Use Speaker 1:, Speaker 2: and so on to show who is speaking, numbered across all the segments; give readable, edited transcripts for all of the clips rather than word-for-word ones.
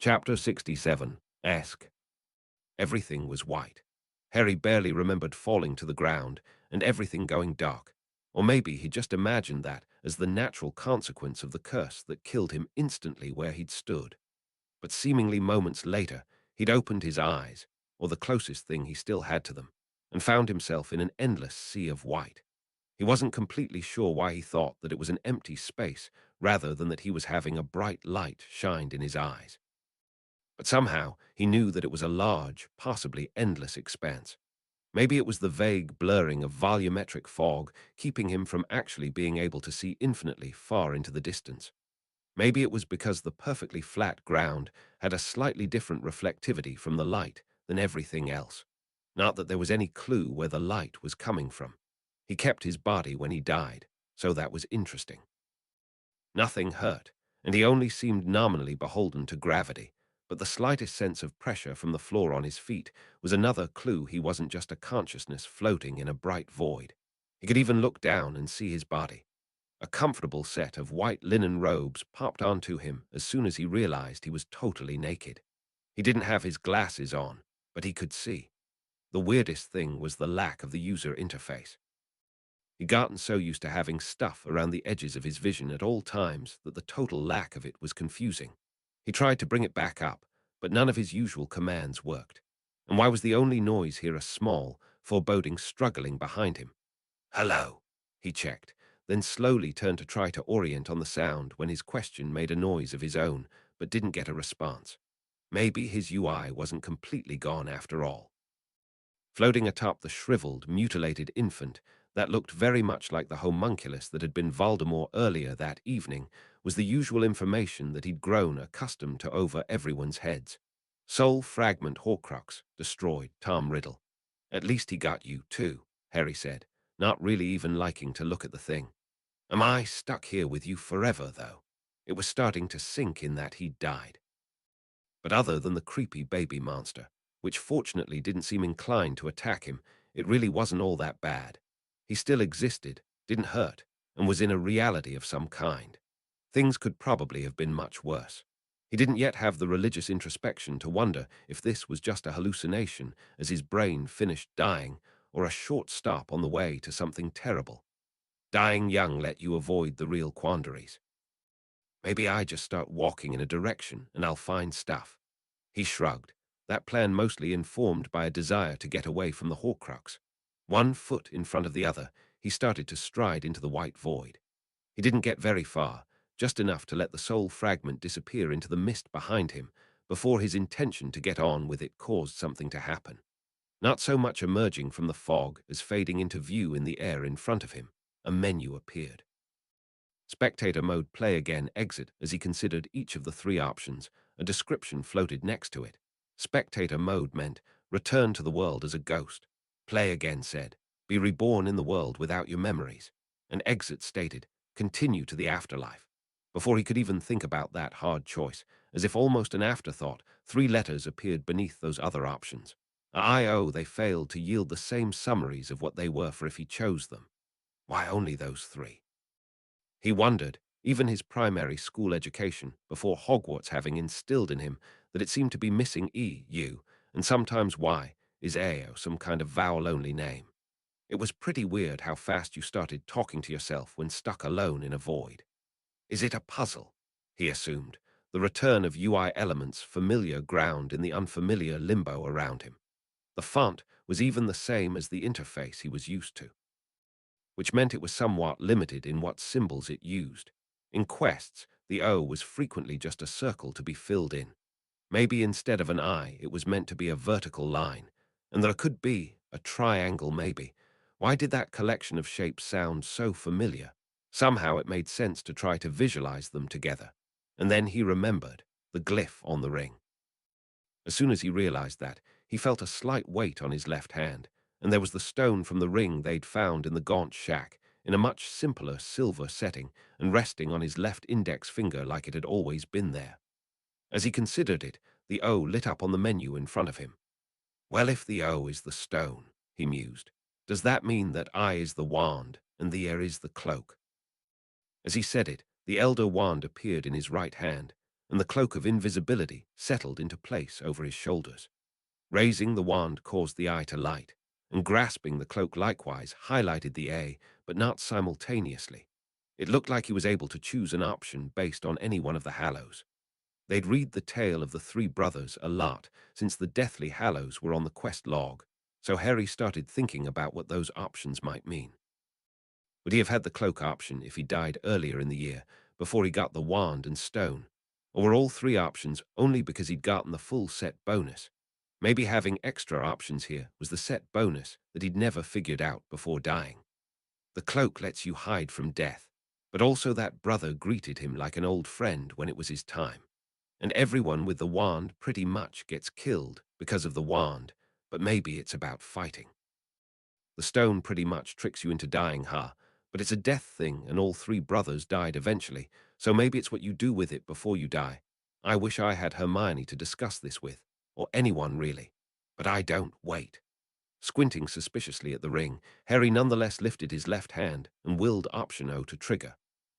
Speaker 1: Chapter 67. Ask. Everything was white. Harry barely remembered falling to the ground and everything going dark. Or maybe he just imagined that as the natural consequence of the curse that killed him instantly where he'd stood. But seemingly moments later, he'd opened his eyes, or the closest thing he still had to them, and found himself in an endless sea of white. He wasn't completely sure why he thought that it was an empty space rather than that he was having a bright light shined in his eyes. But somehow he knew that it was a large, possibly endless expanse. Maybe it was the vague blurring of volumetric fog keeping him from actually being able to see infinitely far into the distance. Maybe it was because the perfectly flat ground had a slightly different reflectivity from the light than everything else. Not that there was any clue where the light was coming from. He kept his body when he died, so that was interesting. Nothing hurt, and he only seemed nominally beholden to gravity, but the slightest sense of pressure from the floor on his feet was another clue he wasn't just a consciousness floating in a bright void. He could even look down and see his body. A comfortable set of white linen robes popped onto him as soon as he realized he was totally naked. He didn't have his glasses on, but he could see. The weirdest thing was the lack of the user interface. He'd gotten so used to having stuff around the edges of his vision at all times that the total lack of it was confusing. He tried to bring it back up, but none of his usual commands worked. And why was the only noise here a small, foreboding struggling behind him? "Hello," he checked, then slowly turned to try to orient on the sound when his question made a noise of his own, but didn't get a response. Maybe his UI wasn't completely gone after all. Floating atop the shriveled, mutilated infant that looked very much like the homunculus that had been Voldemort earlier that evening was the usual information that he'd grown accustomed to over everyone's heads. Soul fragment Horcrux, destroyed, Tom Riddle. "At least he got you, too," Harry said, not really even liking to look at the thing. "Am I stuck here with you forever, though?" It was starting to sink in that he'd died. But other than the creepy baby monster, which fortunately didn't seem inclined to attack him, it really wasn't all that bad. He still existed, didn't hurt, and was in a reality of some kind. Things could probably have been much worse. He didn't yet have the religious introspection to wonder if this was just a hallucination as his brain finished dying, or a short stop on the way to something terrible. Dying young let you avoid the real quandaries. Maybe I just start walking in a direction and I'll find stuff. He shrugged, that plan mostly informed by a desire to get away from the Horcrux. One foot in front of the other, he started to stride into the white void. He didn't get very far, just enough to let the soul fragment disappear into the mist behind him before his intention to get on with it caused something to happen. Not so much emerging from the fog as fading into view in the air in front of him, a menu appeared. Spectator mode play again exit as he considered each of the three options. A description floated next to it. Spectator mode meant return to the world as a ghost. Play again said be reborn in the world without your memories. And exit stated continue to the afterlife. Before he could even think about that hard choice, as if almost an afterthought, three letters appeared beneath those other options. I.O. they failed to yield the same summaries of what they were for if he chose them. Why only those three? He wondered, even his primary school education, before Hogwarts having instilled in him that it seemed to be missing E, U, and sometimes Y, is AO, some kind of vowel-only name. It was pretty weird how fast you started talking to yourself when stuck alone in a void. Is it a puzzle? He assumed, the return of UI elements familiar ground in the unfamiliar limbo around him. The font was even the same as the interface he was used to, which meant it was somewhat limited in what symbols it used. In quests, the O was frequently just a circle to be filled in. Maybe instead of an I, it was meant to be a vertical line, and there could be a triangle maybe. Why did that collection of shapes sound so familiar? Somehow it made sense to try to visualize them together. And then he remembered the glyph on the ring. As soon as he realized that, he felt a slight weight on his left hand, and there was the stone from the ring they'd found in the gaunt shack, in a much simpler silver setting, and resting on his left index finger like it had always been there. As he considered it, the O lit up on the menu in front of him. Well, if the O is the stone, he mused, does that mean that I is the wand, and the air is the cloak? As he said it, the elder wand appeared in his right hand, and the cloak of invisibility settled into place over his shoulders. Raising the wand caused the eye to light, and grasping the cloak likewise highlighted the A, but not simultaneously. It looked like he was able to choose an option based on any one of the Hallows. They'd read the tale of the three brothers a lot, since the Deathly Hallows were on the quest log, so Harry started thinking about what those options might mean. Would he have had the cloak option if he died earlier in the year, before he got the wand and stone? Or were all three options only because he'd gotten the full set bonus? Maybe having extra options here was the set bonus that he'd never figured out before dying. The cloak lets you hide from death, but also that brother greeted him like an old friend when it was his time. And everyone with the wand pretty much gets killed because of the wand, but maybe it's about fighting. The stone pretty much tricks you into dying, huh? But it's a death thing, and all three brothers died eventually, so maybe it's what you do with it before you die. I wish I had Hermione to discuss this with, or anyone really. But I don't. Wait. Squinting suspiciously at the ring, Harry nonetheless lifted his left hand and willed Option O to trigger.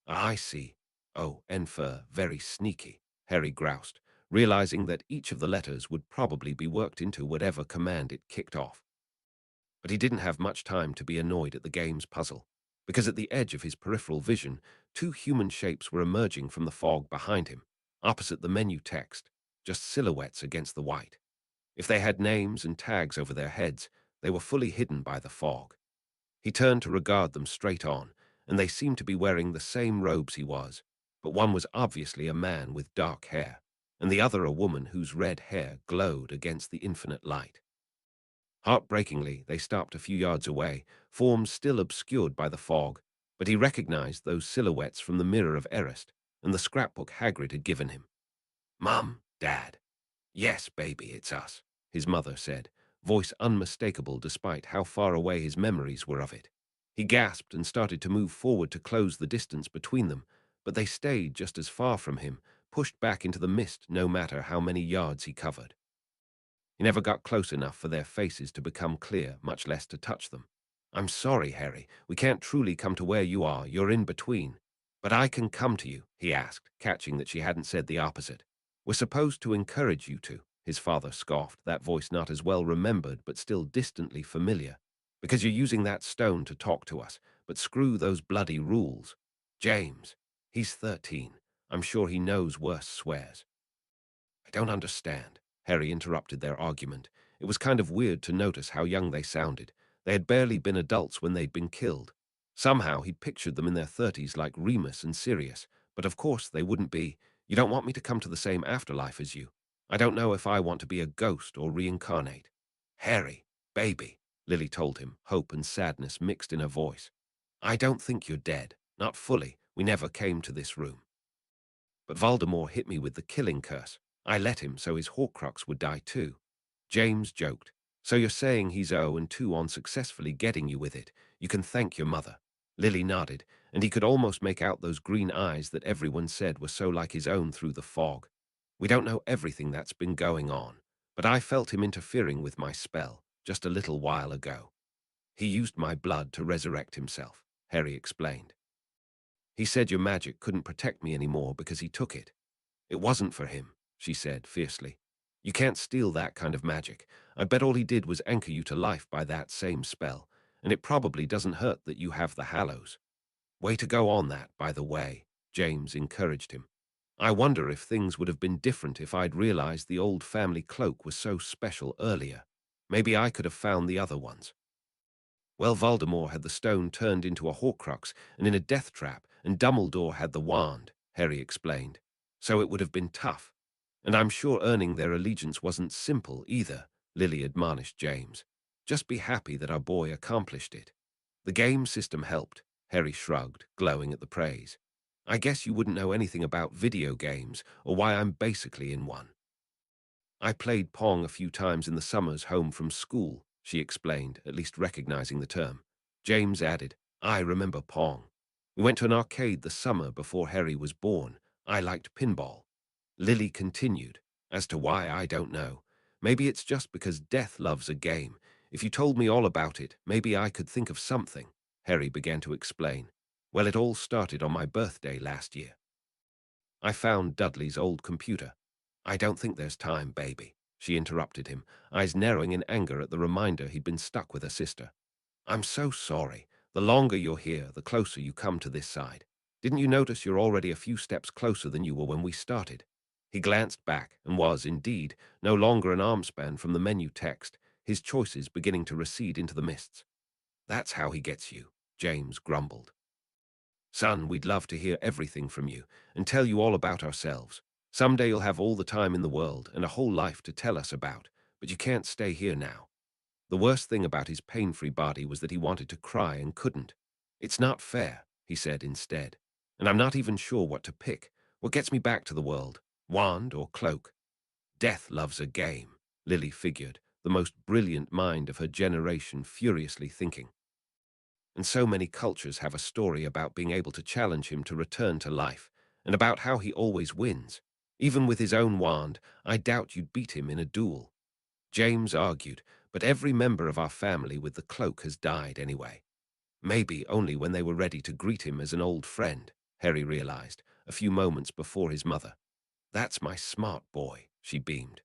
Speaker 1: I see. Oh, and for very sneaky, Harry groused, realizing that each of the letters would probably be worked into whatever command it kicked off. But he didn't have much time to be annoyed at the game's puzzle, because at the edge of his peripheral vision, two human shapes were emerging from the fog behind him, opposite the menu text, just silhouettes against the white. If they had names and tags over their heads, they were fully hidden by the fog. He turned to regard them straight on, and they seemed to be wearing the same robes he was, but one was obviously a man with dark hair, and the other a woman whose red hair glowed against the infinite light. Heartbreakingly, they stopped a few yards away, forms still obscured by the fog, but he recognized those silhouettes from the mirror of Erist and the scrapbook Hagrid had given him. "Mum, Dad." "Yes, baby, it's us," his mother said, voice unmistakable despite how far away his memories were of it. He gasped and started to move forward to close the distance between them, but they stayed just as far from him, pushed back into the mist no matter how many yards he covered. He never got close enough for their faces to become clear, much less to touch them. "I'm sorry, Harry. We can't truly come to where you are. You're in between." "But I can come to you," he asked, catching that she hadn't said the opposite. "We're supposed to encourage you to," his father scoffed, that voice not as well remembered but still distantly familiar. "Because you're using that stone to talk to us, but screw those bloody rules. James, he's 13. I'm sure he knows worse swears." "I don't understand." Harry interrupted their argument. It was kind of weird to notice how young they sounded. They had barely been adults when they'd been killed. Somehow he'd pictured them in their 30s like Remus and Sirius, but of course they wouldn't be. "You don't want me to come to the same afterlife as you. I don't know if I want to be a ghost or reincarnate." "Harry, baby," Lily told him, hope and sadness mixed in her voice. "I don't think you're dead. Not fully. We never came to this room. But Voldemort hit me with the killing curse. I let him so his Horcrux would die too." James joked. "So you're saying he's 0-2 on successfully getting you with it. You can thank your mother." Lily nodded, and he could almost make out those green eyes that everyone said were so like his own through the fog. "We don't know everything that's been going on, but I felt him interfering with my spell just a little while ago. He used my blood to resurrect himself," Harry explained. "He said your magic couldn't protect me anymore because he took it." "It wasn't for him," she said fiercely. "You can't steal that kind of magic. I bet all he did was anchor you to life by that same spell, and it probably doesn't hurt that you have the Hallows." "Way to go on that, by the way," James encouraged him. "I wonder if things would have been different if I'd realized the old family cloak was so special earlier. Maybe I could have found the other ones." "Well, Voldemort had the stone turned into a Horcrux and in a death trap, and Dumbledore had the wand," Harry explained. "So it would have been tough. And I'm sure earning their allegiance wasn't simple either," Lily admonished James. "Just be happy that our boy accomplished it." "The game system helped," Harry shrugged, glowing at the praise. "I guess you wouldn't know anything about video games, or why I'm basically in one." "I played Pong a few times in the summers home from school," she explained, at least recognizing the term. James added, "I remember Pong. We went to an arcade the summer before Harry was born. I liked pinball." Lily continued, "As to why, I don't know. Maybe it's just because death loves a game. If you told me all about it, maybe I could think of something." Harry began to explain. "Well, it all started on my birthday last year." I found Dudley's old computer. I don't think there's time, baby, she interrupted him, eyes narrowing in anger at the reminder he'd been stuck with her sister. I'm so sorry. The longer you're here, the closer you come to this side. Didn't you notice you're already a few steps closer than you were when we started? He glanced back and was, indeed, no longer an arm span from the menu text, his choices beginning to recede into the mists. That's how he gets you, James grumbled. Son, we'd love to hear everything from you and tell you all about ourselves. Someday you'll have all the time in the world and a whole life to tell us about, but you can't stay here now. The worst thing about his pain-free body was that he wanted to cry and couldn't. It's not fair, he said instead, and I'm not even sure what to pick. What gets me back to the world? Wand or cloak? Death loves a game, Lily figured, the most brilliant mind of her generation furiously thinking. And so many cultures have a story about being able to challenge him to return to life, and about how he always wins. Even with his own wand, I doubt you'd beat him in a duel. James argued, but every member of our family with the cloak has died anyway. Maybe only when they were ready to greet him as an old friend, Harry realized, a few moments before his mother. That's my smart boy, she beamed.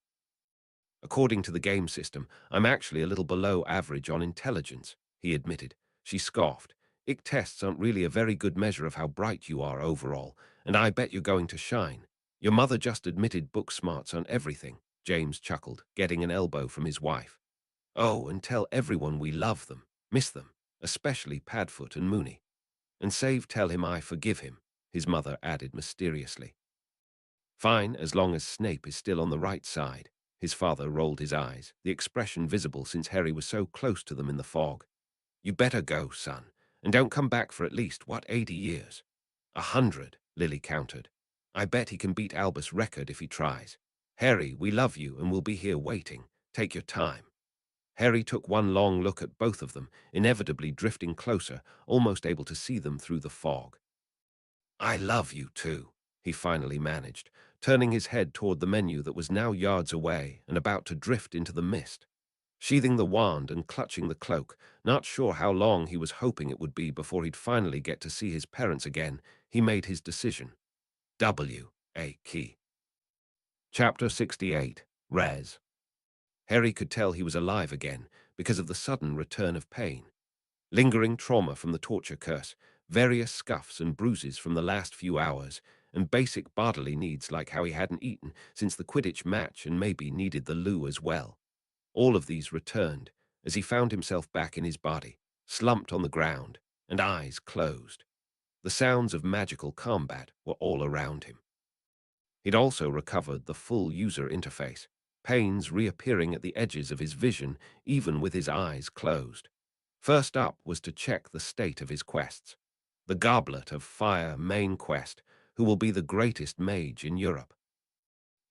Speaker 1: According to the game system, I'm actually a little below average on intelligence, he admitted. She scoffed. IC tests aren't really a very good measure of how bright you are overall, and I bet you're going to shine. Your mother just admitted book smarts on everything, James chuckled, getting an elbow from his wife. Oh, and tell everyone we love them, miss them, especially Padfoot and Mooney. And tell him I forgive him, his mother added mysteriously. Fine, as long as Snape is still on the right side. His father rolled his eyes, the expression visible since Harry was so close to them in the fog. You better go, son, and don't come back for at least, 80 years? 100, Lily countered. I bet he can beat Albus' record if he tries. Harry, we love you and we'll be here waiting. Take your time. Harry took one long look at both of them, inevitably drifting closer, almost able to see them through the fog. I love you too, he finally managed, turning his head toward the menu that was now yards away and about to drift into the mist. Sheathing the wand and clutching the cloak, not sure how long he was hoping it would be before he'd finally get to see his parents again, he made his decision. W.A. Key. Chapter 68. Res. Harry could tell he was alive again because of the sudden return of pain. Lingering trauma from the torture curse, various scuffs and bruises from the last few hours, and basic bodily needs like how he hadn't eaten since the Quidditch match and maybe needed the loo as well. All of these returned as he found himself back in his body, slumped on the ground, and eyes closed. The sounds of magical combat were all around him. He'd also recovered the full user interface, pains reappearing at the edges of his vision even with his eyes closed. First up was to check the state of his quests. The Goblet of Fire main quest, who will be the greatest mage in Europe.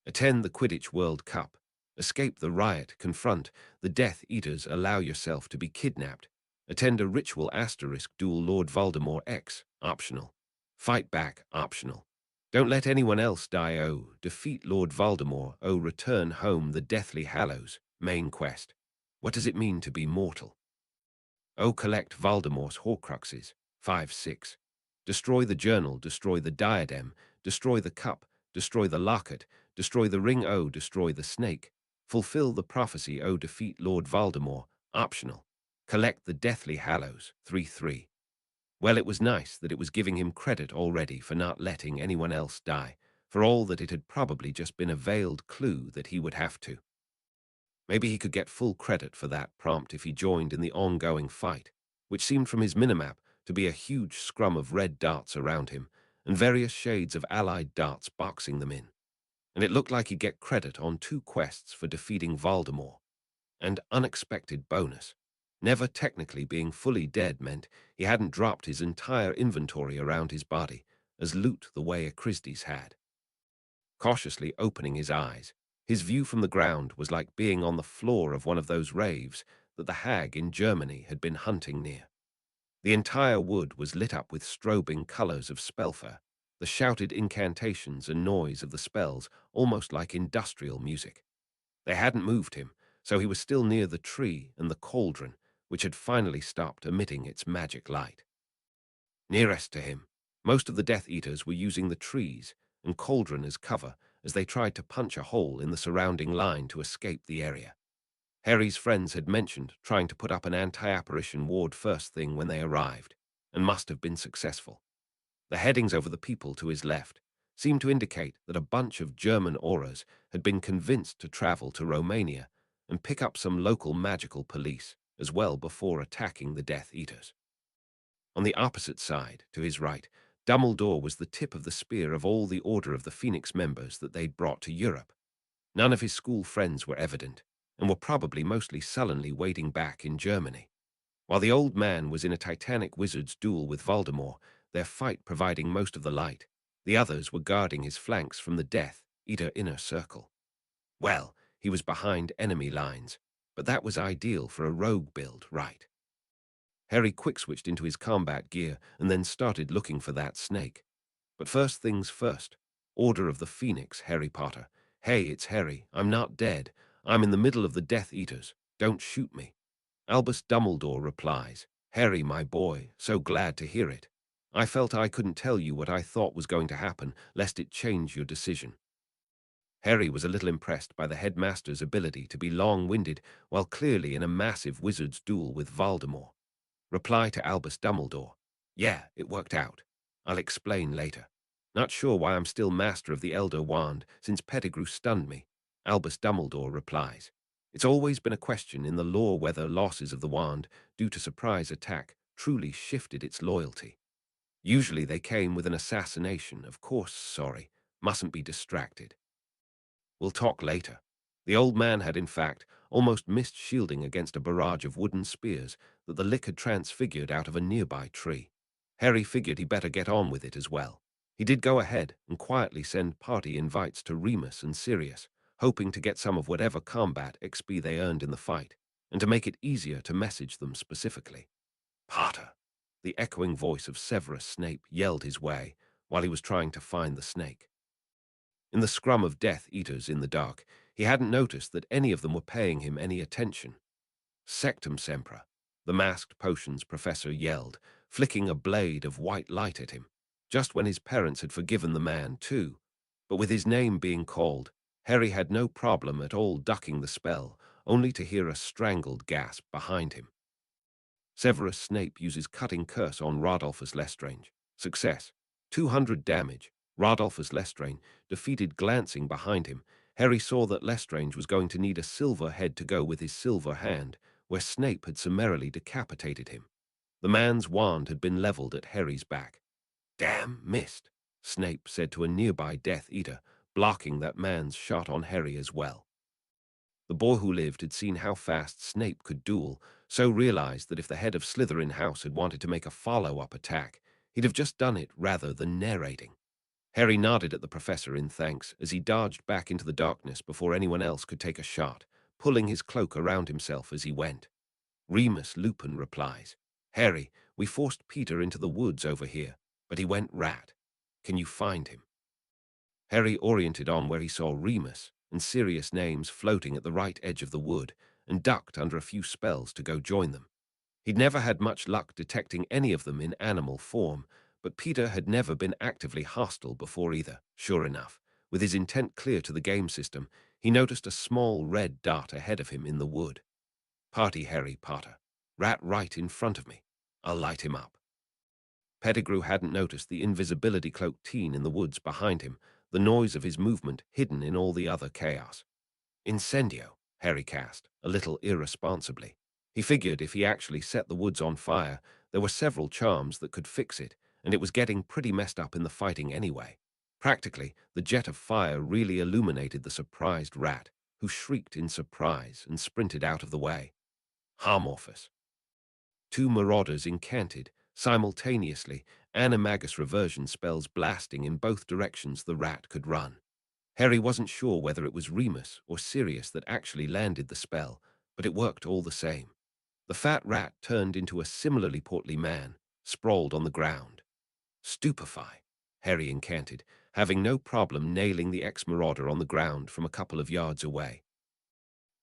Speaker 1: Attend the Quidditch World Cup. Escape the riot, confront the Death Eaters, allow yourself to be kidnapped. Attend a ritual asterisk duel Lord Voldemort X, optional. Fight back, optional. Don't let anyone else die. Oh, defeat Lord Voldemort. Oh, return home the Deathly Hallows, main quest. What does it mean to be mortal? Oh, collect Voldemort's Horcruxes, 5-6. Destroy the journal, destroy the diadem, destroy the cup, destroy the locket, destroy the ring. Oh, destroy the snake. Fulfill the prophecy. Oh, defeat Lord Voldemort, optional. Collect the Deathly Hallows, 3-3. Well, it was nice that it was giving him credit already for not letting anyone else die, for all that it had probably just been a veiled clue that he would have to. Maybe he could get full credit for that prompt if he joined in the ongoing fight, which seemed from his minimap to be a huge scrum of red darts around him and various shades of allied darts boxing them in. And it looked like he'd get credit on 2 quests for defeating Voldemort. And unexpected bonus. Never technically being fully dead meant he hadn't dropped his entire inventory around his body, as loot the way a Christie's had. Cautiously opening his eyes, his view from the ground was like being on the floor of one of those raves that the hag in Germany had been hunting near. The entire wood was lit up with strobing colors of spellfare, the shouted incantations and noise of the spells almost like industrial music. They hadn't moved him, so he was still near the tree and the cauldron, which had finally stopped emitting its magic light. Nearest to him, most of the Death Eaters were using the trees, and cauldron as cover as they tried to punch a hole in the surrounding line to escape the area. Harry's friends had mentioned trying to put up an anti-apparition ward first thing when they arrived, and must have been successful. The headings over the people to his left seemed to indicate that a bunch of German auras had been convinced to travel to Romania and pick up some local magical police as well before attacking the Death Eaters. On the opposite side, to his right, Dumbledore was the tip of the spear of all the Order of the Phoenix members that they'd brought to Europe. None of his school friends were evident, and were probably mostly sullenly waiting back in Germany. While the old man was in a titanic wizard's duel with Voldemort, their fight providing most of the light, the others were guarding his flanks from the Death Eater inner circle. Well, he was behind enemy lines, but that was ideal for a rogue build, right? Harry quick-switched into his combat gear and then started looking for that snake. But first things first. Order of the Phoenix, Harry Potter. Hey, it's Harry. I'm not dead. I'm in the middle of the Death Eaters. Don't shoot me. Albus Dumbledore replies, Harry, my boy, so glad to hear it. I felt I couldn't tell you what I thought was going to happen, lest it change your decision. Harry was a little impressed by the headmaster's ability to be long-winded while clearly in a massive wizard's duel with Voldemort. Reply to Albus Dumbledore. Yeah, it worked out. I'll explain later. Not sure why I'm still master of the Elder Wand, since Pettigrew stunned me. Albus Dumbledore replies. It's always been a question in the lore whether losses of the wand, due to surprise attack, truly shifted its loyalty. Usually they came with an assassination, of course, sorry. Mustn't be distracted. We'll talk later. The old man had, in fact, almost missed shielding against a barrage of wooden spears that the lick had transfigured out of a nearby tree. Harry figured he better get on with it as well. He did go ahead and quietly send party invites to Remus and Sirius, hoping to get some of whatever combat XP they earned in the fight, and to make it easier to message them specifically. Potter! The echoing voice of Severus Snape yelled his way while he was trying to find the snake. In the scrum of Death Eaters in the dark, he hadn't noticed that any of them were paying him any attention. Sectum Sempra, the masked potions professor yelled, flicking a blade of white light at him, just when his parents had forgiven the man too. But with his name being called, Harry had no problem at all ducking the spell, only to hear a strangled gasp behind him. Severus Snape uses Cutting Curse on Rodolphus Lestrange. Success. 200 damage. Rodolphus Lestrange defeated. Glancing behind him, Harry saw that Lestrange was going to need a silver head to go with his silver hand, where Snape had summarily decapitated him. The man's wand had been leveled at Harry's back. Damn, missed, Snape said to a nearby Death Eater, blocking that man's shot on Harry as well. The boy who lived had seen how fast Snape could duel, so realized that if the head of Slytherin House had wanted to make a follow-up attack, he'd have just done it rather than narrating. Harry nodded at the professor in thanks as he dodged back into the darkness before anyone else could take a shot, pulling his cloak around himself as he went. Remus Lupin replies, Harry, we forced Peter into the woods over here, but he went rat. Can you find him? Harry oriented on where he saw Remus and Sirius names floating at the right edge of the wood and ducked under a few spells to go join them. He'd never had much luck detecting any of them in animal form, but Peter had never been actively hostile before either. Sure enough, with his intent clear to the game system, he noticed a small red dot ahead of him in the wood. Party Harry Potter. Rat right in front of me. I'll light him up. Pettigrew hadn't noticed the invisibility-cloaked teen in the woods behind him, the noise of his movement hidden in all the other chaos. Incendio, Harry cast, a little irresponsibly. He figured if he actually set the woods on fire, there were several charms that could fix it, and it was getting pretty messed up in the fighting anyway. Practically, the jet of fire really illuminated the surprised rat, who shrieked in surprise and sprinted out of the way. Harmorphous. Two marauders incanted, simultaneously, animagus reversion spells blasting in both directions the rat could run. Harry wasn't sure whether it was Remus or Sirius that actually landed the spell, but it worked all the same. The fat rat turned into a similarly portly man, sprawled on the ground. Stupefy, Harry incanted, having no problem nailing the ex-marauder on the ground from a couple of yards away.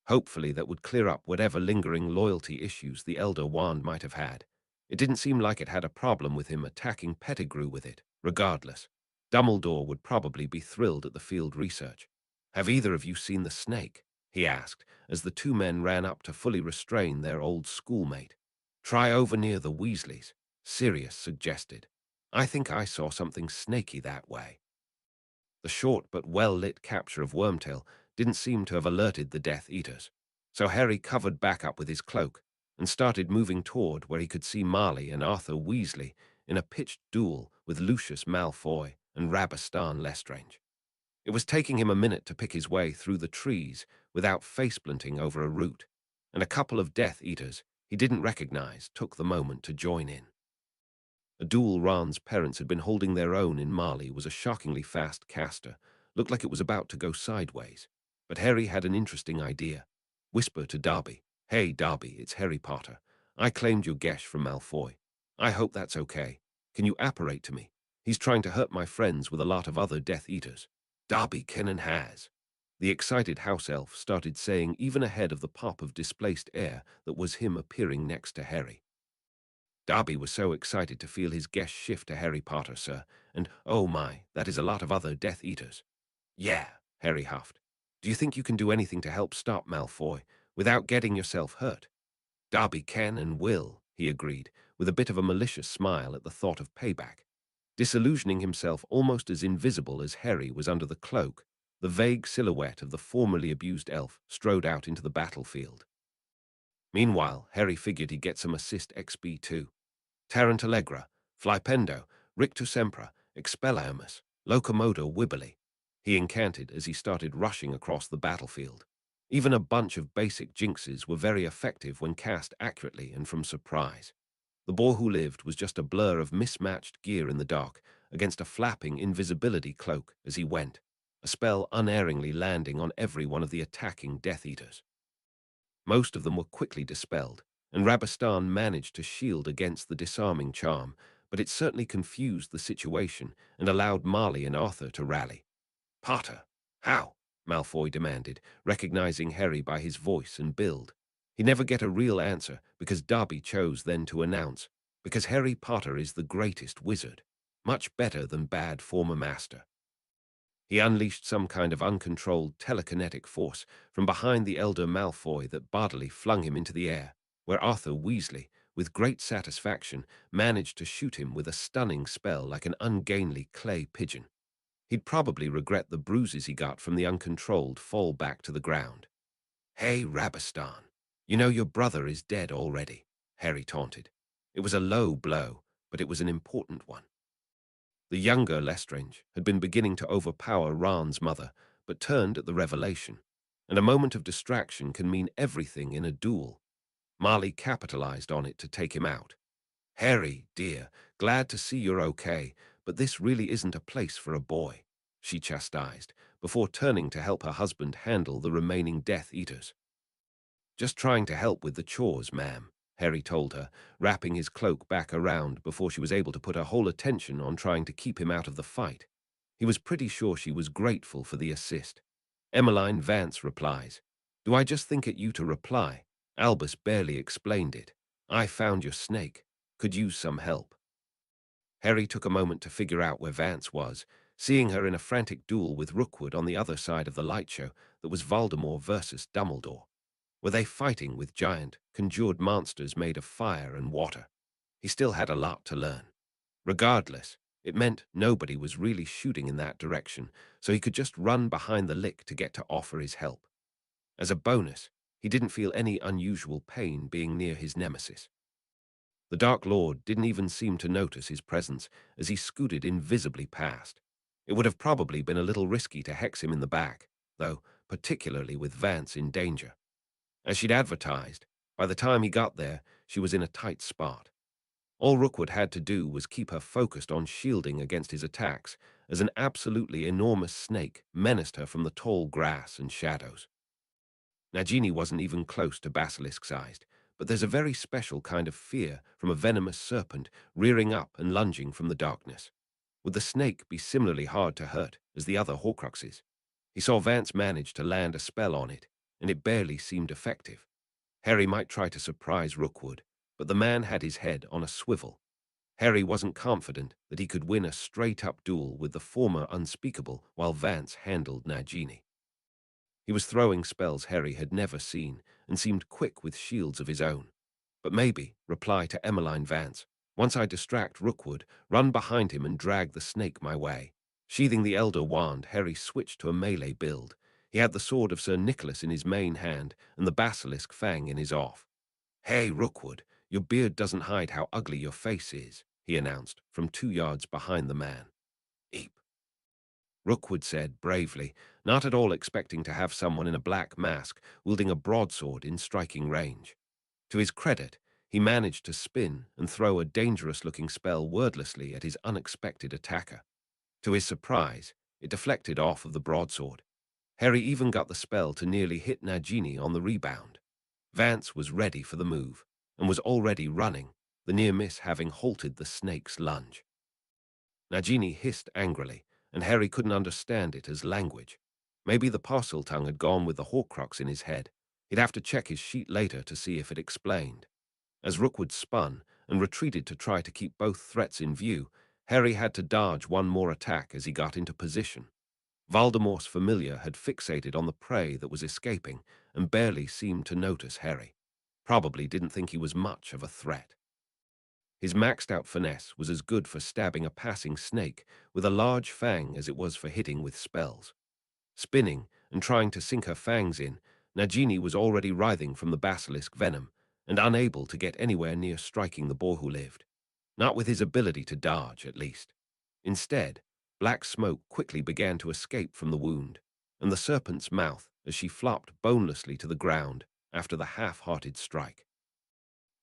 Speaker 1: Hopefully that would clear up whatever lingering loyalty issues the Elder Wand might have had. It didn't seem like it had a problem with him attacking Pettigrew with it, regardless. Dumbledore would probably be thrilled at the field research. "Have either of you seen the snake?" he asked, as the two men ran up to fully restrain their old schoolmate. "Try over near the Weasleys," Sirius suggested. "I think I saw something snaky that way." The short but well-lit capture of Wormtail didn't seem to have alerted the Death Eaters, so Harry covered back up with his cloak and started moving toward where he could see Marley and Arthur Weasley in a pitched duel with Lucius Malfoy and Rabastan Lestrange. It was taking him a minute to pick his way through the trees without face-planting over a root, and a couple of Death Eaters he didn't recognize took the moment to join in. A duel Ron's parents had been holding their own in Marley was a shockingly fast caster. Looked like it was about to go sideways. But Harry had an interesting idea. Whisper to Darby. "Hey, Darby, it's Harry Potter. I claimed your gesh from Malfoy. I hope that's okay. Can you apparate to me? He's trying to hurt my friends with a lot of other Death Eaters." "Darby Kennan has." The excited house elf started saying even ahead of the pop of displaced air that was him appearing next to Harry. Darby was so excited to feel his guest shift to Harry Potter, sir, and oh my, that is a lot of other Death Eaters. "Yeah," Harry huffed. "Do you think you can do anything to help stop Malfoy without getting yourself hurt?" "Darby can and will," he agreed, with a bit of a malicious smile at the thought of payback. Disillusioning himself almost as invisible as Harry was under the cloak, the vague silhouette of the formerly abused elf strode out into the battlefield. Meanwhile, Harry figured he'd get some assist XP too. Tarrant Allegra, Flipendo, Rictus Sempra, Expelliarmus, Locomodo Wibbly, he incanted as he started rushing across the battlefield. Even a bunch of basic jinxes were very effective when cast accurately and from surprise. The boar who lived was just a blur of mismatched gear in the dark against a flapping invisibility cloak as he went, a spell unerringly landing on every one of the attacking Death Eaters. Most of them were quickly dispelled, and Rabastan managed to shield against the disarming charm, but it certainly confused the situation and allowed Marley and Arthur to rally. "Potter, how?" Malfoy demanded, recognizing Harry by his voice and build. He'd never get a real answer because Darby chose then to announce, "Because Harry Potter is the greatest wizard, much better than bad former master." He unleashed some kind of uncontrolled telekinetic force from behind the elder Malfoy that bodily flung him into the air, where Arthur Weasley, with great satisfaction, managed to shoot him with a stunning spell like an ungainly clay pigeon. He'd probably regret the bruises he got from the uncontrolled fall back to the ground. "Hey, Rabastan, you know your brother is dead already," Harry taunted. It was a low blow, but it was an important one. The younger Lestrange had been beginning to overpower Ron's mother, but turned at the revelation, and a moment of distraction can mean everything in a duel. Marley capitalized on it to take him out. "Harry, dear, glad to see you're okay, but this really isn't a place for a boy," she chastised, before turning to help her husband handle the remaining Death Eaters. "Just trying to help with the chores, ma'am," Harry told her, wrapping his cloak back around before she was able to put her whole attention on trying to keep him out of the fight. He was pretty sure she was grateful for the assist. Emmeline Vance replies, "Do I just think it you to reply? Albus barely explained it. I found your snake. Could use some help." Harry took a moment to figure out where Vance was, seeing her in a frantic duel with Rookwood on the other side of the light show that was Voldemort versus Dumbledore. Were they fighting with giant, conjured monsters made of fire and water? He still had a lot to learn. Regardless, it meant nobody was really shooting in that direction, so he could just run behind the lick to get to offer his help. As a bonus, he didn't feel any unusual pain being near his nemesis. The Dark Lord didn't even seem to notice his presence as he scooted invisibly past. It would have probably been a little risky to hex him in the back, though, particularly with Vance in danger. As she'd advertised, by the time he got there, she was in a tight spot. All Rookwood had to do was keep her focused on shielding against his attacks as an absolutely enormous snake menaced her from the tall grass and shadows. Nagini wasn't even close to basilisk-sized, but there's a very special kind of fear from a venomous serpent rearing up and lunging from the darkness. Would the snake be similarly hard to hurt as the other Horcruxes? He saw Vance manage to land a spell on it, and it barely seemed effective. Harry might try to surprise Rookwood, but the man had his head on a swivel. Harry wasn't confident that he could win a straight-up duel with the former unspeakable while Vance handled Nagini. He was throwing spells Harry had never seen and seemed quick with shields of his own. But maybe, reply to Emmeline Vance, once I distract Rookwood, run behind him and drag the snake my way. Sheathing the Elder Wand, Harry switched to a melee build. He had the sword of Sir Nicholas in his main hand and the basilisk fang in his off. Hey, Rookwood, your beard doesn't hide how ugly your face is, he announced from 2 yards behind the man. Eep. Rookwood said bravely, not at all expecting to have someone in a black mask wielding a broadsword in striking range. To his credit, he managed to spin and throw a dangerous-looking spell wordlessly at his unexpected attacker. To his surprise, it deflected off of the broadsword. Harry even got the spell to nearly hit Nagini on the rebound. Vance was ready for the move and was already running, the near miss having halted the snake's lunge. Nagini hissed angrily, and Harry couldn't understand it as language. Maybe the parcel tongue had gone with the Horcrux in his head. He'd have to check his sheet later to see if it explained. As Rookwood spun and retreated to try to keep both threats in view, Harry had to dodge one more attack as he got into position. Voldemort's familiar had fixated on the prey that was escaping and barely seemed to notice Harry. Probably didn't think he was much of a threat. His maxed-out finesse was as good for stabbing a passing snake with a large fang as it was for hitting with spells. Spinning and trying to sink her fangs in, Nagini was already writhing from the basilisk venom and unable to get anywhere near striking the boar who lived. Not with his ability to dodge, at least. Instead, black smoke quickly began to escape from the wound, and the serpent's mouth as she flopped bonelessly to the ground after the half-hearted strike.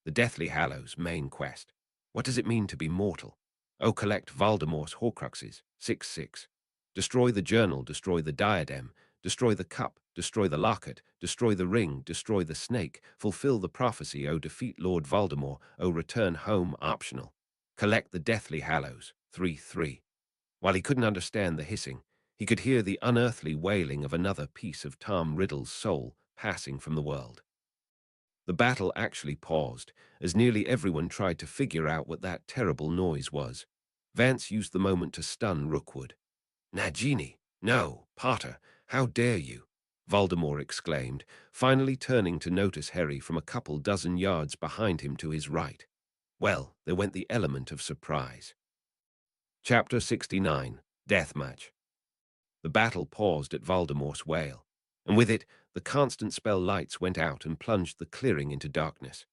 Speaker 1: The Deathly Hallows main quest. What does it mean to be mortal? Oh, collect Voldemort's Horcruxes. 6-6. Destroy the journal, destroy the diadem, destroy the cup, destroy the locket, destroy the ring, destroy the snake, fulfill the prophecy, oh, defeat Lord Voldemort, oh, return home optional. Collect the Deathly Hallows. 3-3. While he couldn't understand the hissing, he could hear the unearthly wailing of another piece of Tom Riddle's soul passing from the world. The battle actually paused, as nearly everyone tried to figure out what that terrible noise was. Vance used the moment to stun Rookwood. Nagini! No, Potter! How dare you! Voldemort exclaimed, finally turning to notice Harry from a couple dozen yards behind him to his right. Well, there went the element of surprise. Chapter 69. Deathmatch. The battle paused at Voldemort's wail, and with it, the constant spell lights went out and plunged the clearing into darkness.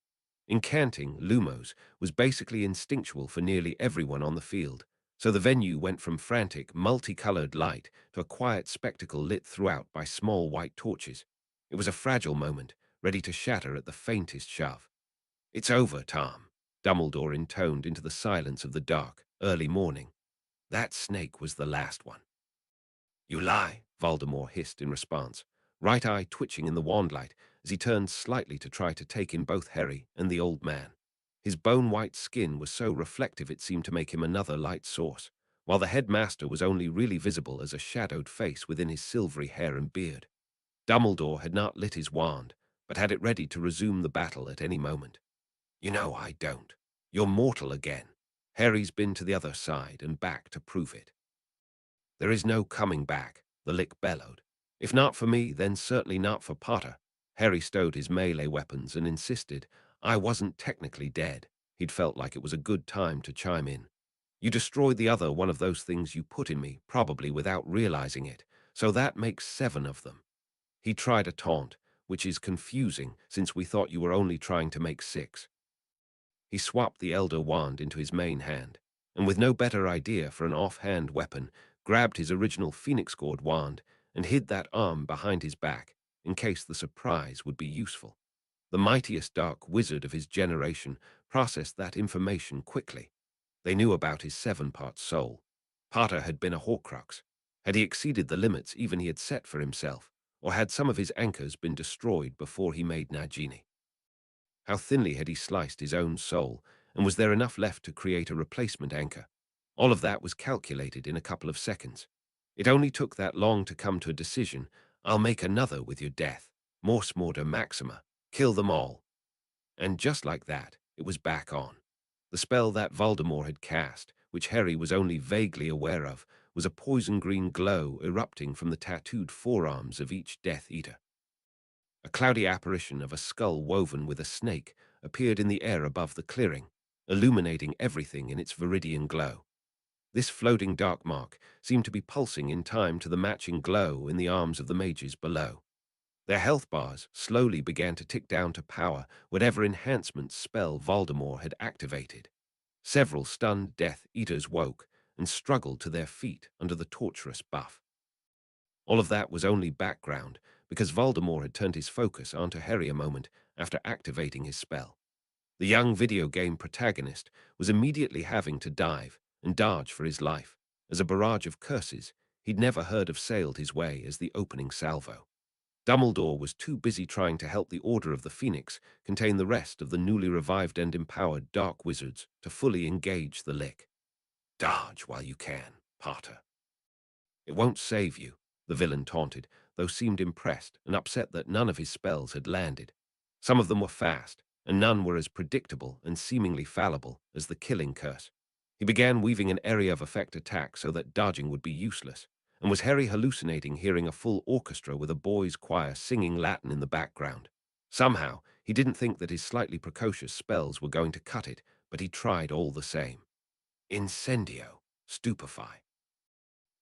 Speaker 1: Incanting, Lumos, was basically instinctual for nearly everyone on the field, so the venue went from frantic, multicolored light to a quiet spectacle lit throughout by small white torches. It was a fragile moment, ready to shatter at the faintest shove. It's over, Tom, Dumbledore intoned into the silence of the dark, early morning. That snake was the last one. You lie, Voldemort hissed in response, right eye twitching in the wandlight as he turned slightly to try to take in both Harry and the old man. His bone-white skin was so reflective it seemed to make him another light source, while the headmaster was only really visible as a shadowed face within his silvery hair and beard. Dumbledore had not lit his wand, but had it ready to resume the battle at any moment. You know I don't. You're mortal again. Harry's been to the other side and back to prove it. There is no coming back, the Lick bellowed. If not for me, then certainly not for Potter. Harry stowed his melee weapons and insisted I wasn't technically dead. He'd felt like it was a good time to chime in. You destroyed the other one of those things you put in me, probably without realizing it, so that makes 7 of them. He tried a taunt, which is confusing since we thought you were only trying to make 6. He swapped the Elder Wand into his main hand, and with no better idea for an off-hand weapon, grabbed his original Phoenix Gourd wand and hid that arm behind his back in case the surprise would be useful. The mightiest dark wizard of his generation processed that information quickly. They knew about his 7-part soul. Potter had been a Horcrux. Had he exceeded the limits even he had set for himself, or had some of his anchors been destroyed before he made Nagini? How thinly had he sliced his own soul, and was there enough left to create a replacement anchor? All of that was calculated in a couple of seconds. It only took that long to come to a decision. I'll make another with your death. Mors Morta Maxima. Kill them all. And just like that, it was back on. The spell that Voldemort had cast, which Harry was only vaguely aware of, was a poison-green glow erupting from the tattooed forearms of each Death Eater. A cloudy apparition of a skull woven with a snake appeared in the air above the clearing, illuminating everything in its viridian glow. This floating dark mark seemed to be pulsing in time to the matching glow in the arms of the mages below. Their health bars slowly began to tick down to power whatever enhancement spell Voldemort had activated. Several stunned Death Eaters woke and struggled to their feet under the torturous buff. All of that was only background, because Voldemort had turned his focus onto Harry a moment after activating his spell. The young video game protagonist was immediately having to dive and dodge for his life, as a barrage of curses he'd never heard of sailed his way as the opening salvo. Dumbledore was too busy trying to help the Order of the Phoenix contain the rest of the newly revived and empowered Dark Wizards to fully engage the Lick. Dodge while you can, Potter. It won't save you, the villain taunted, though seemed impressed and upset that none of his spells had landed. Some of them were fast, and none were as predictable and seemingly fallible as the killing curse. He began weaving an area of effect attack so that dodging would be useless, and was Harry hallucinating hearing a full orchestra with a boys' choir singing Latin in the background. Somehow, he didn't think that his slightly precocious spells were going to cut it, but he tried all the same. Incendio, Stupefy.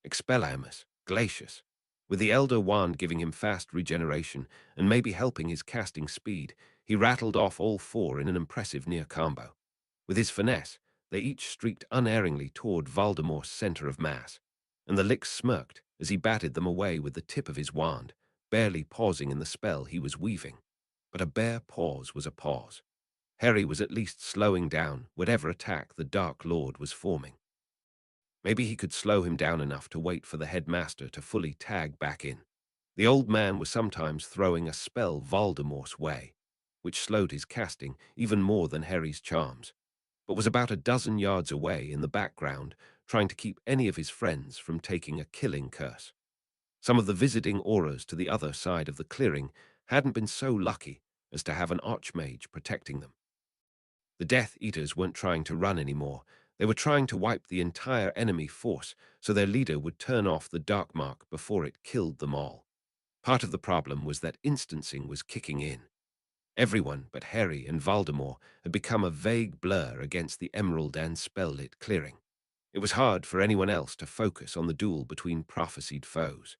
Speaker 1: Expelliarmus, Glacius. With the Elder Wand giving him fast regeneration and maybe helping his casting speed, he rattled off all four in an impressive near combo. With his finesse, they each streaked unerringly toward Voldemort's center of mass, and the Licks smirked as he batted them away with the tip of his wand, barely pausing in the spell he was weaving. But a bare pause was a pause. Harry was at least slowing down whatever attack the Dark Lord was forming. Maybe he could slow him down enough to wait for the headmaster to fully tag back in. The old man was sometimes throwing a spell Voldemort's way, which slowed his casting even more than Harry's charms, but was about a dozen yards away in the background, trying to keep any of his friends from taking a killing curse. Some of the visiting auras to the other side of the clearing hadn't been so lucky as to have an archmage protecting them. The Death Eaters weren't trying to run anymore. They were trying to wipe the entire enemy force so their leader would turn off the Dark Mark before it killed them all. Part of the problem was that instancing was kicking in. Everyone but Harry and Voldemort had become a vague blur against the emerald and spell-lit clearing. It was hard for anyone else to focus on the duel between prophesied foes.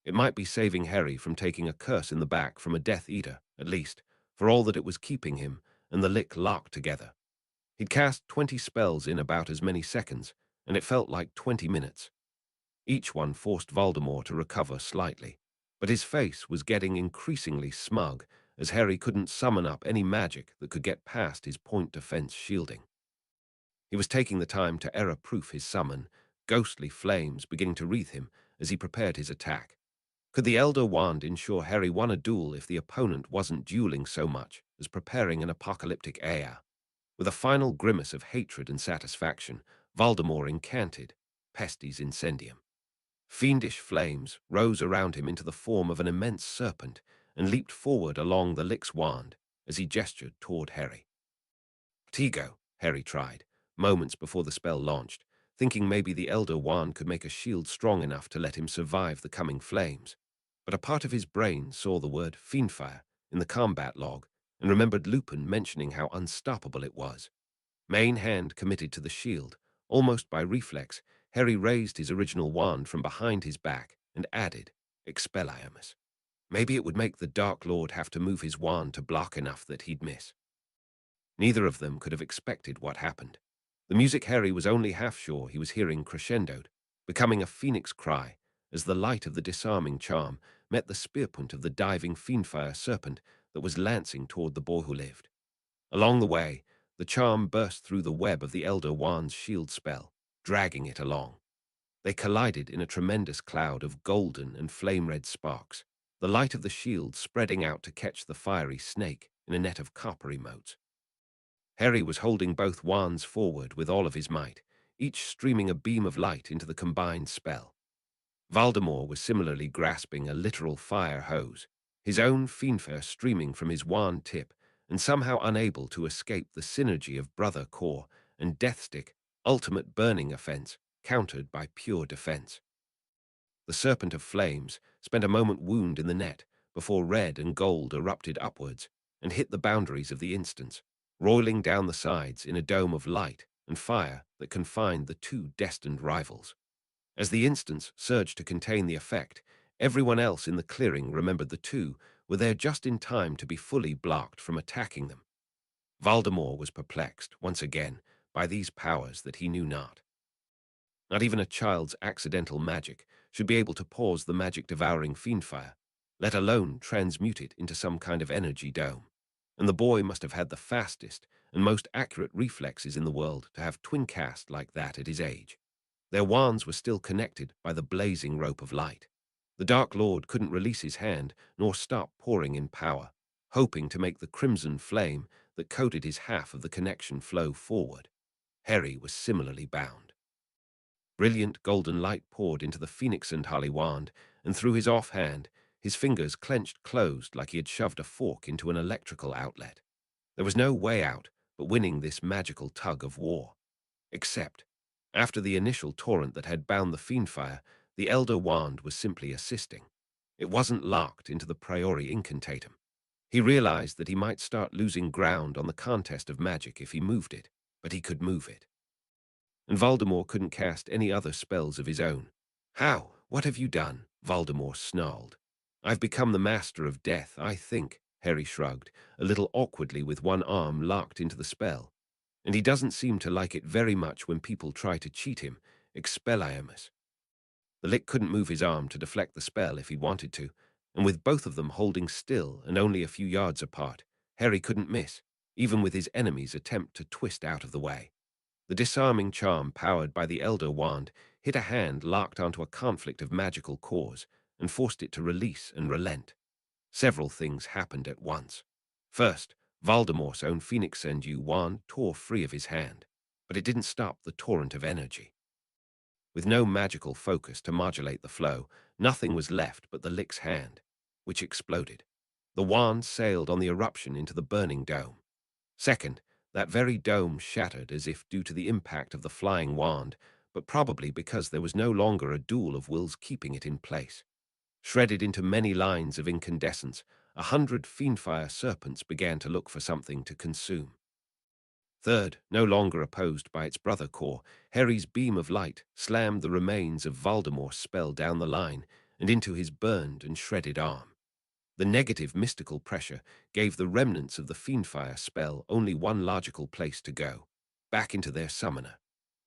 Speaker 1: It might be saving Harry from taking a curse in the back from a Death Eater, at least, for all that it was keeping him and the Lick locked together. He'd cast 20 spells in about as many seconds, and it felt like 20 minutes. Each one forced Voldemort to recover slightly, but his face was getting increasingly smug as Harry couldn't summon up any magic that could get past his point defense shielding. He was taking the time to error-proof his summon, ghostly flames beginning to wreath him as he prepared his attack. Could the Elder Wand ensure Harry won a duel if the opponent wasn't dueling so much as preparing an apocalyptic air? With a final grimace of hatred and satisfaction, Voldemort incanted Pestis Incendium. Fiendish flames rose around him into the form of an immense serpent and leaped forward along the Lick's wand as he gestured toward Harry. Tigo, Harry tried, moments before the spell launched, thinking maybe the Elder Wand could make a shield strong enough to let him survive the coming flames. But a part of his brain saw the word Fiendfire in the combat log and remembered Lupin mentioning how unstoppable it was. Main hand committed to the shield. Almost by reflex, Harry raised his original wand from behind his back and added Expelliarmus. Maybe it would make the Dark Lord have to move his wand to block enough that he'd miss. Neither of them could have expected what happened. The music Harry was only half sure he was hearing crescendoed, becoming a phoenix cry as the light of the disarming charm met the spearpoint of the diving fiendfire serpent that was lancing toward the boy who lived. Along the way, the charm burst through the web of the Elder Wand's shield spell, dragging it along. They collided in a tremendous cloud of golden and flame-red sparks, the light of the shield spreading out to catch the fiery snake in a net of coppery motes. Harry was holding both wands forward with all of his might, each streaming a beam of light into the combined spell. Voldemort was similarly grasping a literal fire hose, his own fiendfire streaming from his wand tip and somehow unable to escape the synergy of Brother Core and Deathstick, ultimate burning offense, countered by pure defense. The Serpent of Flames spent a moment wound in the net before red and gold erupted upwards and hit the boundaries of the instance, roiling down the sides in a dome of light and fire that confined the two destined rivals. As the instance surged to contain the effect, everyone else in the clearing remembered the two were there just in time to be fully blocked from attacking them. Voldemort was perplexed, once again, by these powers that he knew not. Not even a child's accidental magic should be able to pause the magic-devouring fiendfire, let alone transmute it into some kind of energy dome. And the boy must have had the fastest and most accurate reflexes in the world to have twin cast like that at his age. Their wands were still connected by the blazing rope of light. The Dark Lord couldn't release his hand nor stop pouring in power, hoping to make the crimson flame that coated his half of the connection flow forward. Harry was similarly bound. Brilliant golden light poured into the Phoenix and Harley wand, and through his offhand, his fingers clenched closed like he had shoved a fork into an electrical outlet. There was no way out but winning this magical tug of war. Except, after the initial torrent that had bound the fiendfire, the Elder Wand was simply assisting. It wasn't locked into the priori incantatum. He realized that he might start losing ground on the contest of magic if he moved it, but he could move it. And Voldemort couldn't cast any other spells of his own. "How? What have you done?" Voldemort snarled. "I've become the master of death, I think," Harry shrugged, a little awkwardly with one arm locked into the spell. "And he doesn't seem to like it very much when people try to cheat him. Expelliarmus." The Lick couldn't move his arm to deflect the spell if he wanted to, and with both of them holding still and only a few yards apart, Harry couldn't miss, even with his enemy's attempt to twist out of the way. The disarming charm powered by the Elder Wand hit a hand locked onto a conflict of magical cores and forced it to release and relent. Several things happened at once. First, Voldemort's own Phoenix wand tore free of his hand, but it didn't stop the torrent of energy. With no magical focus to modulate the flow, nothing was left but the Lick's hand, which exploded. The wand sailed on the eruption into the burning dome. Second, that very dome shattered as if due to the impact of the flying wand, but probably because there was no longer a duel of wills keeping it in place. Shredded into many lines of incandescence, 100 fiendfire serpents began to look for something to consume. Third, no longer opposed by its brother core, Harry's beam of light slammed the remains of Voldemort's spell down the line and into his burned and shredded arm. The negative mystical pressure gave the remnants of the fiendfire spell only one logical place to go, back into their summoner.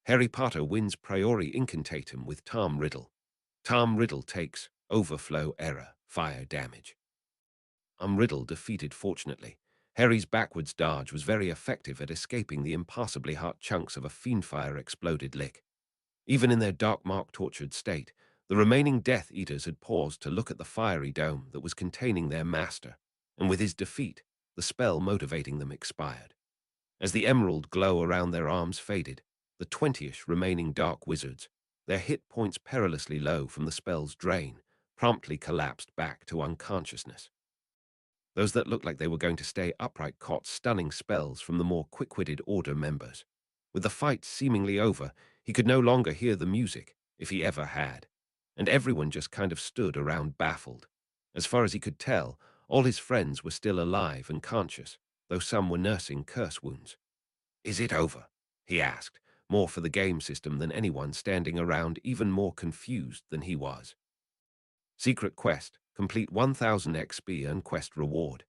Speaker 1: Harry Potter wins priori incantatum with Tom Riddle. Tom Riddle takes overflow error, fire damage. Riddle defeated fortunately. Harry's backwards dodge was very effective at escaping the impossibly hot chunks of a fiendfire exploded Lick. Even in their dark-mark-tortured state, the remaining Death Eaters had paused to look at the fiery dome that was containing their master, and with his defeat, the spell motivating them expired. As the emerald glow around their arms faded, the 20-ish remaining dark wizards, their hit points perilously low from the spell's drain, promptly collapsed back to unconsciousness. Those that looked like they were going to stay upright caught stunning spells from the more quick-witted Order members. With the fight seemingly over, he could no longer hear the music, if he ever had, and everyone just kind of stood around baffled. As far as he could tell, all his friends were still alive and conscious, though some were nursing curse wounds. "Is it over?" he asked, more for the game system than anyone standing around even more confused than he was. Secret quest. Complete 1000 XP and quest reward.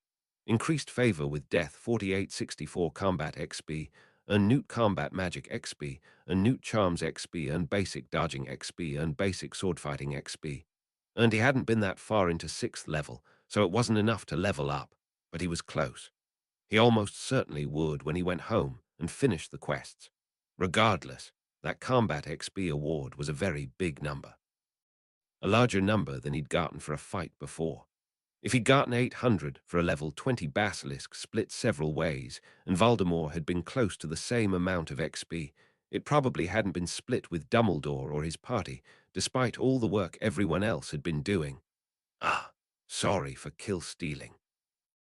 Speaker 1: Increased favor with death 4864 combat XP, and Newt combat magic XP, and Newt charms XP, and basic dodging XP, and basic swordfighting XP. And he hadn't been that far into 6th level, so it wasn't enough to level up, but he was close. He almost certainly would when he went home and finished the quests. Regardless, that combat XP award was a very big number. A larger number than he'd gotten for a fight before. If he'd gotten 800 for a level 20 basilisk split several ways, and Voldemort had been close to the same amount of XP, it probably hadn't been split with Dumbledore or his party, despite all the work everyone else had been doing. Sorry for kill stealing.